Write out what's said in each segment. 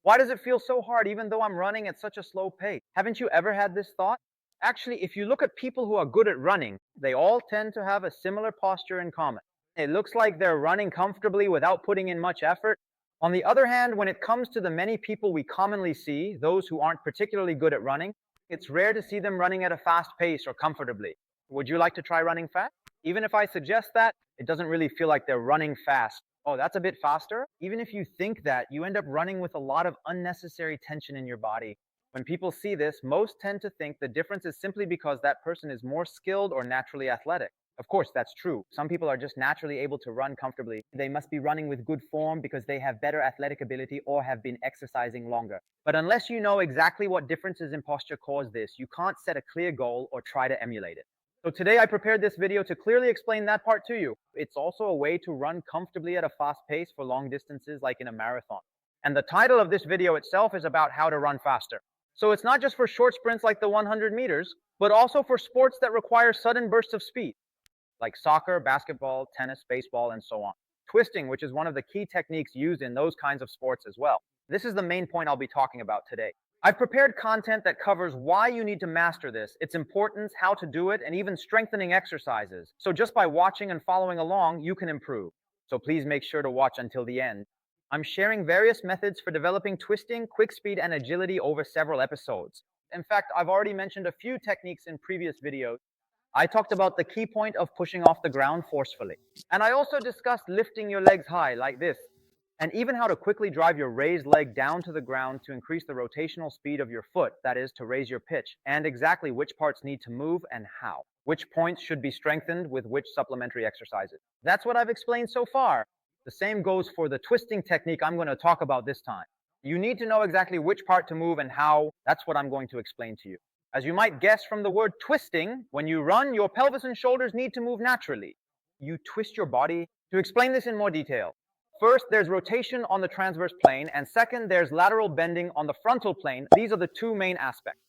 Why does it feel so hard even though I'm running at such a slow pace? Haven't you ever had this thought? Actually, if you look at people who are good at running, they all tend to have a similar posture in common. It looks like they're running comfortably without putting in much effort. On the other hand, when it comes to the many people we commonly see, those who aren't particularly good at running, it's rare to see them running at a fast pace or comfortably. Would you like to try running fast? Even if I suggest that, it doesn't really feel like they're running fast. Oh, that's a bit faster? Even if you think that, you end up running with a lot of unnecessary tension in your body. When people see this, most tend to think the difference is simply because that person is more skilled or naturally athletic. Of course, that's true. Some people are just naturally able to run comfortably. They must be running with good form because they have better athletic ability or have been exercising longer. But unless you know exactly what differences in posture cause this, you can't set a clear goal or try to emulate it. So today I prepared this video to clearly explain that part to you. It's also a way to run comfortably at a fast pace for long distances like in a marathon. And the title of this video itself is about how to run faster. So it's not just for short sprints like the 100 meters, but also for sports that require sudden bursts of speed, like soccer, basketball, tennis, baseball, and so on. Twisting, which is one of the key techniques used in those kinds of sports as well. This is the main point I'll be talking about today. I've prepared content that covers why you need to master this, its importance, how to do it, and even strengthening exercises. So just by watching and following along, you can improve. So please make sure to watch until the end. I'm sharing various methods for developing twisting, quick speed, and agility over several episodes. In fact, I've already mentioned a few techniques in previous videos. I talked about the key point of pushing off the ground forcefully. And I also discussed lifting your legs high like this, and even how to quickly drive your raised leg down to the ground to increase the rotational speed of your foot, that is, to raise your pitch, and exactly which parts need to move and how. Which points should be strengthened with which supplementary exercises. That's what I've explained so far. The same goes for the twisting technique I'm going to talk about this time. You need to know exactly which part to move and how. That's what I'm going to explain to you. As you might guess from the word twisting, when you run, your pelvis and shoulders need to move naturally. You twist your body. To explain this in more detail, first, there's rotation on the transverse plane, and second, there's lateral bending on the frontal plane. These are the two main aspects.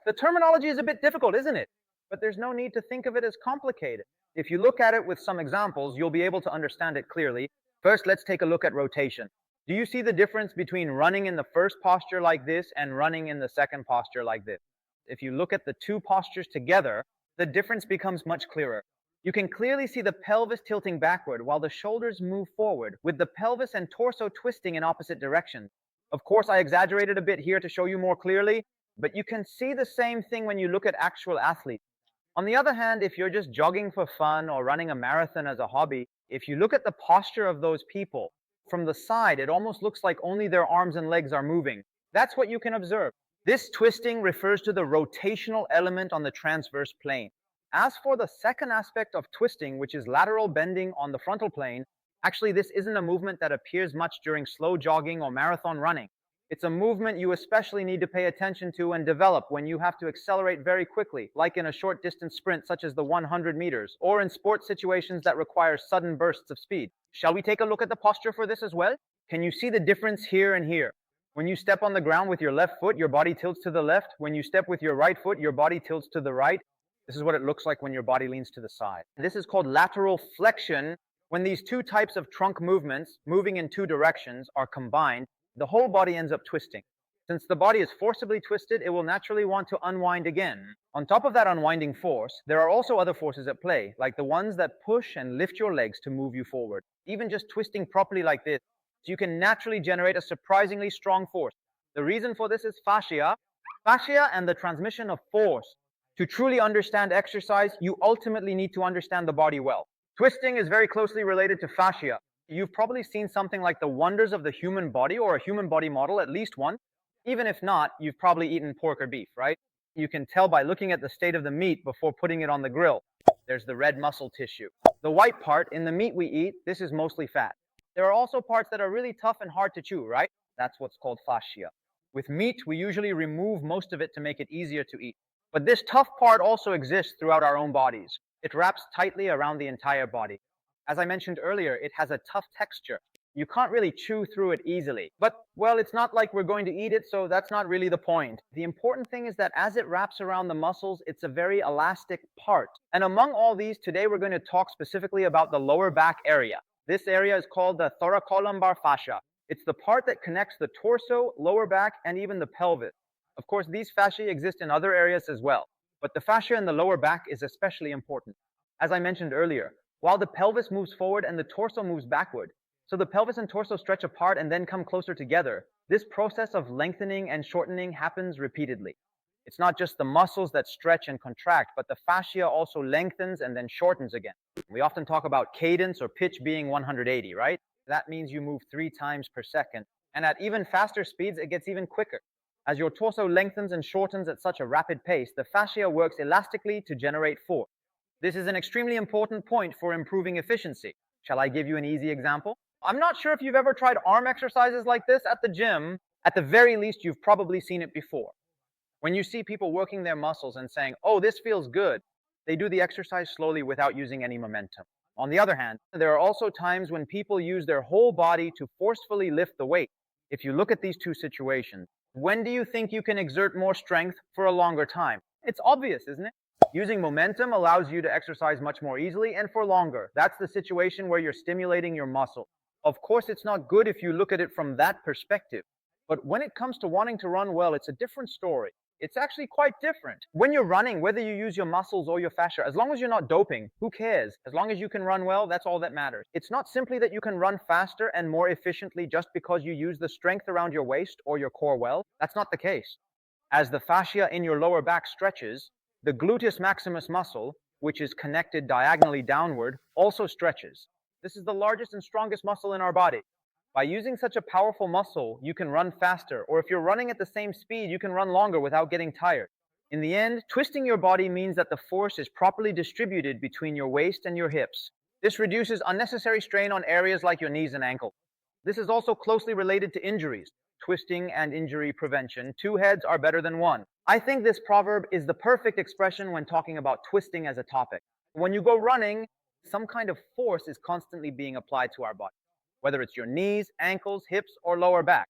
The terminology is a bit difficult, isn't it? But there's no need to think of it as complicated. If you look at it with some examples, you'll be able to understand it clearly. First, let's take a look at rotation. Do you see the difference between running in the first posture like this and running in the second posture like this? If you look at the two postures together, the difference becomes much clearer. You can clearly see the pelvis tilting backward while the shoulders move forward, with the pelvis and torso twisting in opposite directions. Of course, I exaggerated a bit here to show you more clearly, but you can see the same thing when you look at actual athletes. On the other hand, if you're just jogging for fun or running a marathon as a hobby, if you look at the posture of those people, from the side, it almost looks like only their arms and legs are moving. That's what you can observe. This twisting refers to the rotational element on the transverse plane. As for the second aspect of twisting, which is lateral bending on the frontal plane, actually this isn't a movement that appears much during slow jogging or marathon running. It's a movement you especially need to pay attention to and develop when you have to accelerate very quickly, like in a short distance sprint such as the 100 meters, or in sports situations that require sudden bursts of speed. Shall we take a look at the posture for this as well? Can you see the difference here and here? When you step on the ground with your left foot, your body tilts to the left. When you step with your right foot, your body tilts to the right. This is what it looks like when your body leans to the side. This is called lateral flexion. When these two types of trunk movements, moving in two directions, are combined, the whole body ends up twisting. Since the body is forcibly twisted, it will naturally want to unwind again. On top of that unwinding force, there are also other forces at play, like the ones that push and lift your legs to move you forward. Even just twisting properly like this, you can naturally generate a surprisingly strong force. The reason for this is fascia. Fascia and the transmission of force. To truly understand exercise, you ultimately need to understand the body well. Twisting is very closely related to fascia. You've probably seen something like The Wonders of the Human Body or a human body model at least once. Even if not, you've probably eaten pork or beef, right? You can tell by looking at the state of the meat before putting it on the grill. There's the red muscle tissue. The white part in the meat we eat, this is mostly fat. There are also parts that are really tough and hard to chew, right? That's what's called fascia. With meat, we usually remove most of it to make it easier to eat. But this tough part also exists throughout our own bodies. It wraps tightly around the entire body. As I mentioned earlier, it has a tough texture. You can't really chew through it easily. But, well, it's not like we're going to eat it, so that's not really the point. The important thing is that as it wraps around the muscles, it's a very elastic part. And among all these, today we're going to talk specifically about the lower back area. This area is called the thoracolumbar fascia. It's the part that connects the torso, lower back, and even the pelvis. Of course, these fasciae exist in other areas as well, but the fascia in the lower back is especially important. As I mentioned earlier, while the pelvis moves forward and the torso moves backward, so the pelvis and torso stretch apart and then come closer together, this process of lengthening and shortening happens repeatedly. It's not just the muscles that stretch and contract, but the fascia also lengthens and then shortens again. We often talk about cadence or pitch being 180, right? That means you move 3 times per second. And at even faster speeds, it gets even quicker. As your torso lengthens and shortens at such a rapid pace, the fascia works elastically to generate force. This is an extremely important point for improving efficiency. Shall I give you an easy example? I'm not sure if you've ever tried arm exercises like this at the gym. At the very least, you've probably seen it before. When you see people working their muscles and saying, "Oh, this feels good," they do the exercise slowly without using any momentum. On the other hand, there are also times when people use their whole body to forcefully lift the weight. If you look at these two situations, when do you think you can exert more strength for a longer time? It's obvious, isn't it? Using momentum allows you to exercise much more easily and for longer. That's the situation where you're stimulating your muscle. Of course, it's not good if you look at it from that perspective. But when it comes to wanting to run well, it's a different story. It's actually quite different. When you're running, whether you use your muscles or your fascia, as long as you're not doping, who cares? As long as you can run well, that's all that matters. It's not simply that you can run faster and more efficiently just because you use the strength around your waist or your core well. That's not the case. As the fascia in your lower back stretches, the gluteus maximus muscle, which is connected diagonally downward, also stretches. This is the largest and strongest muscle in our body. By using such a powerful muscle, you can run faster, or if you're running at the same speed, you can run longer without getting tired. In the end, twisting your body means that the force is properly distributed between your waist and your hips. This reduces unnecessary strain on areas like your knees and ankles. This is also closely related to injuries. Twisting and injury prevention. 2 heads are better than 1. I think this proverb is the perfect expression when talking about twisting as a topic. When you go running, some kind of force is constantly being applied to our body, whether it's your knees, ankles, hips, or lower back.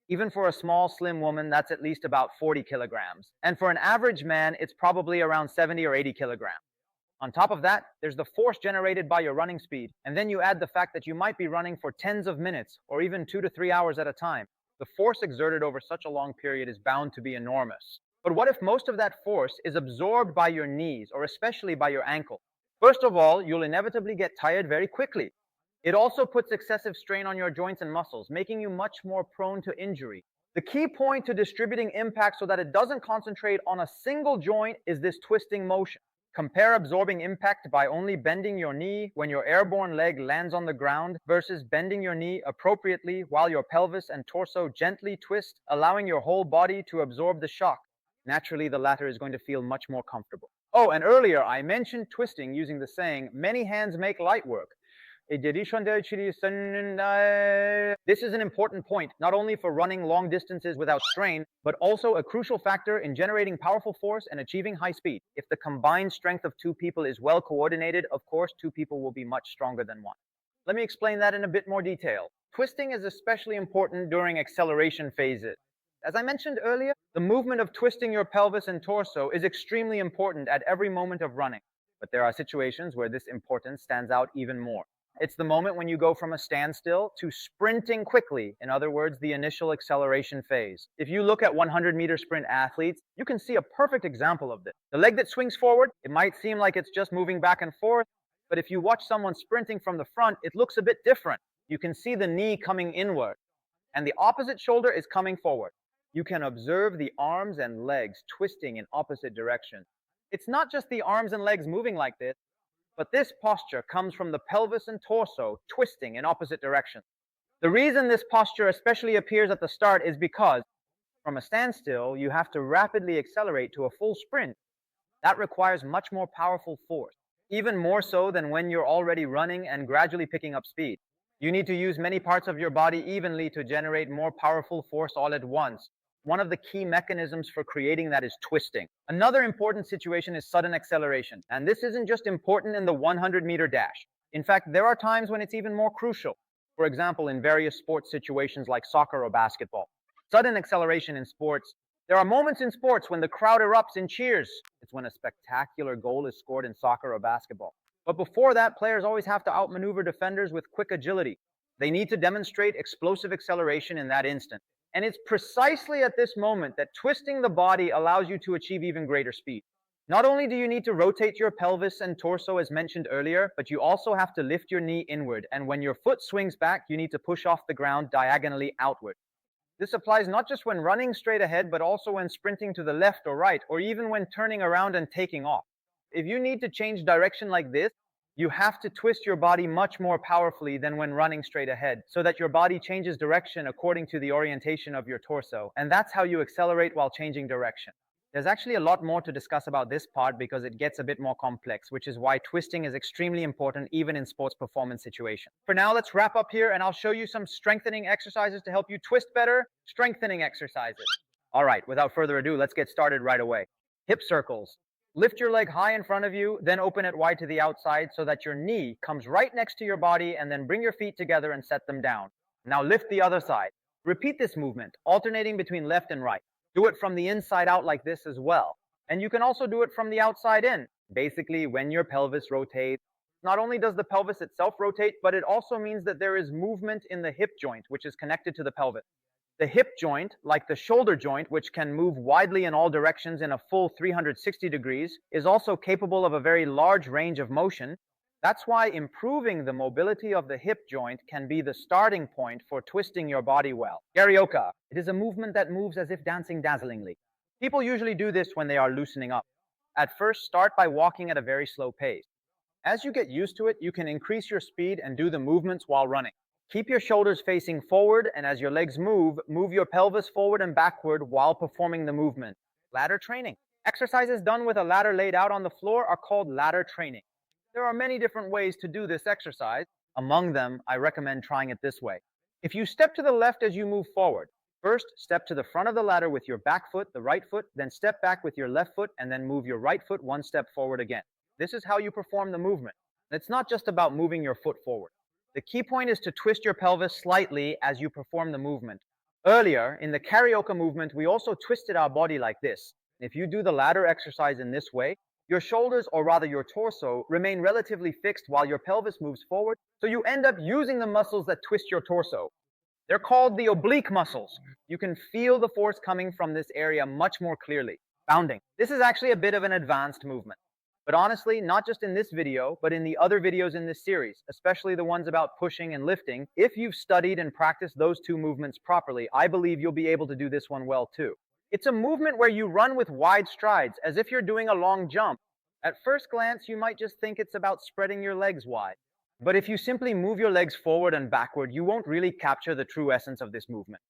Even for a small, slim woman, that's at least about 40 kilograms. And for an average man, it's probably around 70 or 80 kilograms. On top of that, there's the force generated by your running speed. And then you add the fact that you might be running for tens of minutes or even 2 to 3 hours at a time. The force exerted over such a long period is bound to be enormous. But what if most of that force is absorbed by your knees or especially by your ankle? First of all, you'll inevitably get tired very quickly. It also puts excessive strain on your joints and muscles, making you much more prone to injury. The key point to distributing impact so that it doesn't concentrate on a single joint is this twisting motion. Compare absorbing impact by only bending your knee when your airborne leg lands on the ground versus bending your knee appropriately while your pelvis and torso gently twist, allowing your whole body to absorb the shock. Naturally, the latter is going to feel much more comfortable. Oh, and earlier I mentioned twisting using the saying, "Many hands make light work." This is an important point, not only for running long distances without strain, but also a crucial factor in generating powerful force and achieving high speed. If the combined strength of 2 people is well coordinated, of course, 2 people will be much stronger than one. Let me explain that in a bit more detail. Twisting is especially important during acceleration phases. As I mentioned earlier, the movement of twisting your pelvis and torso is extremely important at every moment of running. But there are situations where this importance stands out even more. It's the moment when you go from a standstill to sprinting quickly, in other words, the initial acceleration phase. If you look at 100-meter sprint athletes, you can see a perfect example of this. The leg that swings forward, it might seem like it's just moving back and forth, but if you watch someone sprinting from the front, it looks a bit different. You can see the knee coming inward, and the opposite shoulder is coming forward. You can observe the arms and legs twisting in opposite directions. It's not just the arms and legs moving like this, but this posture comes from the pelvis and torso twisting in opposite directions. The reason this posture especially appears at the start is because from a standstill, you have to rapidly accelerate to a full sprint. That requires much more powerful force, even more so than when you're already running and gradually picking up speed. You need to use many parts of your body evenly to generate more powerful force all at once. One of the key mechanisms for creating that is twisting. Another important situation is sudden acceleration, and this isn't just important in the 100-meter dash. In fact, there are times when it's even more crucial. For example, in various sports situations like soccer or basketball. Sudden acceleration in sports. There are moments in sports when the crowd erupts in cheers. It's when a spectacular goal is scored in soccer or basketball. But before that, players always have to outmaneuver defenders with quick agility. They need to demonstrate explosive acceleration in that instant. And it's precisely at this moment that twisting the body allows you to achieve even greater speed. Not only do you need to rotate your pelvis and torso as mentioned earlier, but you also have to lift your knee inward. And when your foot swings back, you need to push off the ground diagonally outward. This applies not just when running straight ahead, but also when sprinting to the left or right, or even when turning around and taking off. If you need to change direction like this, you have to twist your body much more powerfully than when running straight ahead, so that your body changes direction according to the orientation of your torso. And that's how you accelerate while changing direction. There's actually a lot more to discuss about this part because it gets a bit more complex, which is why twisting is extremely important even in sports performance situations. For now, let's wrap up here and I'll show you some strengthening exercises to help you twist better. Strengthening exercises. All right, without further ado, let's get started right away. Hip circles. Lift your leg high in front of you, then open it wide to the outside so that your knee comes right next to your body, and then bring your feet together and set them down. Now lift the other side. Repeat this movement, alternating between left and right. Do it from the inside out like this as well. And you can also do it from the outside in. Basically, when your pelvis rotates, not only does the pelvis itself rotate, but it also means that there is movement in the hip joint, which is connected to the pelvis. The hip joint, like the shoulder joint, which can move widely in all directions in a full 360 degrees, is also capable of a very large range of motion. That's why improving the mobility of the hip joint can be the starting point for twisting your body well. Carioca. It is a movement that moves as if dancing dazzlingly. People usually do this when they are loosening up. At first, start by walking at a very slow pace. As you get used to it, you can increase your speed and do the movements while running. Keep your shoulders facing forward, and as your legs move, move your pelvis forward and backward while performing the movement. Ladder training. Exercises done with a ladder laid out on the floor are called ladder training. There are many different ways to do this exercise. Among them, I recommend trying it this way. If you step to the left as you move forward, first step to the front of the ladder with your back foot, the right foot, then step back with your left foot, and then move your right foot one step forward again. This is how you perform the movement. It's not just about moving your foot forward. The key point is to twist your pelvis slightly as you perform the movement. Earlier, in the Carioca movement, we also twisted our body like this. If you do the ladder exercise in this way, your shoulders, or rather your torso, remain relatively fixed while your pelvis moves forward, so you end up using the muscles that twist your torso. They're called the oblique muscles. You can feel the force coming from this area much more clearly. Bounding. This is actually a bit of an advanced movement. But honestly, not just in this video, but in the other videos in this series, especially the ones about pushing and lifting, if you've studied and practiced those two movements properly, I believe you'll be able to do this one well too. It's a movement where you run with wide strides, as if you're doing a long jump. At first glance, you might just think it's about spreading your legs wide. But if you simply move your legs forward and backward, you won't really capture the true essence of this movement.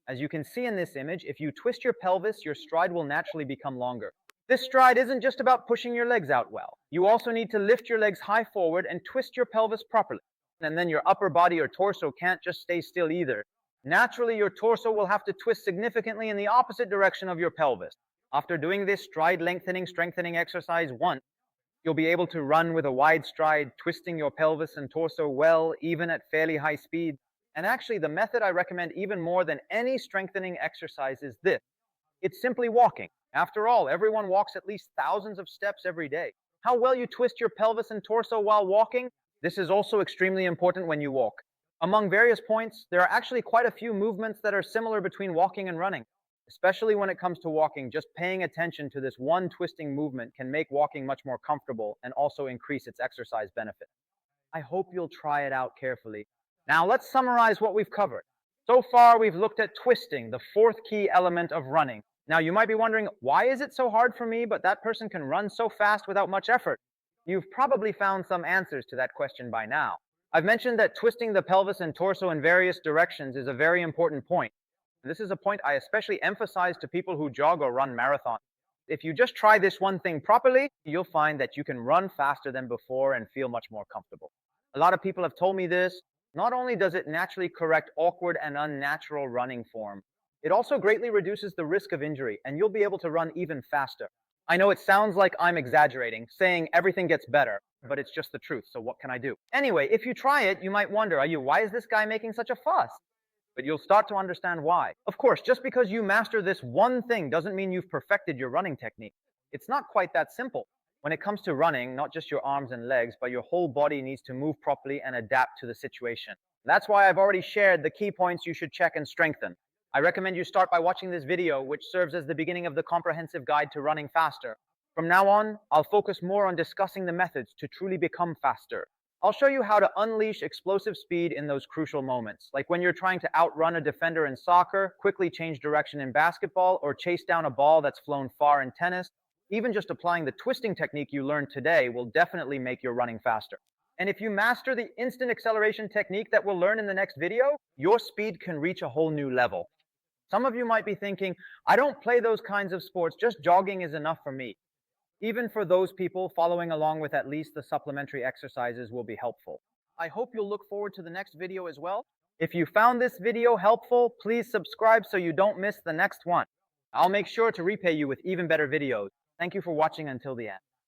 As you can see in this image, if you twist your pelvis, your stride will naturally become longer. This stride isn't just about pushing your legs out well. You also need to lift your legs high forward and twist your pelvis properly. And then your upper body or torso can't just stay still either. Naturally, your torso will have to twist significantly in the opposite direction of your pelvis. After doing this stride lengthening, strengthening exercise once, you'll be able to run with a wide stride, twisting your pelvis and torso well, even at fairly high speed. And actually, the method I recommend even more than any strengthening exercise is this. It's simply walking. After all, everyone walks at least thousands of steps every day. How well you twist your pelvis and torso while walking? This is also extremely important when you walk. Among various points, there are actually quite a few movements that are similar between walking and running. Especially when it comes to walking, just paying attention to this one twisting movement can make walking much more comfortable and also increase its exercise benefit. I hope you'll try it out carefully. Now let's summarize what we've covered. So far, we've looked at twisting, the fourth key element of running. Now, you might be wondering, why is it so hard for me, but that person can run so fast without much effort? You've probably found some answers to that question by now. I've mentioned that twisting the pelvis and torso in various directions is a very important point. This is a point I especially emphasize to people who jog or run marathons. If you just try this one thing properly, you'll find that you can run faster than before and feel much more comfortable. A lot of people have told me this. Not only does it naturally correct awkward and unnatural running form, it also greatly reduces the risk of injury, and you'll be able to run even faster. I know it sounds like I'm exaggerating, saying everything gets better, but it's just the truth, so what can I do? Anyway, if you try it, you might wonder, why is this guy making such a fuss? But you'll start to understand why. Of course, just because you master this one thing doesn't mean you've perfected your running technique. It's not quite that simple. When it comes to running, not just your arms and legs, but your whole body needs to move properly and adapt to the situation. That's why I've already shared the key points you should check and strengthen. I recommend you start by watching this video, which serves as the beginning of the comprehensive guide to running faster. From now on, I'll focus more on discussing the methods to truly become faster. I'll show you how to unleash explosive speed in those crucial moments, like when you're trying to outrun a defender in soccer, quickly change direction in basketball, or chase down a ball that's flown far in tennis. Even just applying the twisting technique you learned today will definitely make your running faster. And if you master the instant acceleration technique that we'll learn in the next video, your speed can reach a whole new level. Some of you might be thinking, I don't play those kinds of sports, just jogging is enough for me. Even for those people, following along with at least the supplementary exercises will be helpful. I hope you'll look forward to the next video as well. If you found this video helpful, please subscribe so you don't miss the next one. I'll make sure to repay you with even better videos. Thank you for watching until the end.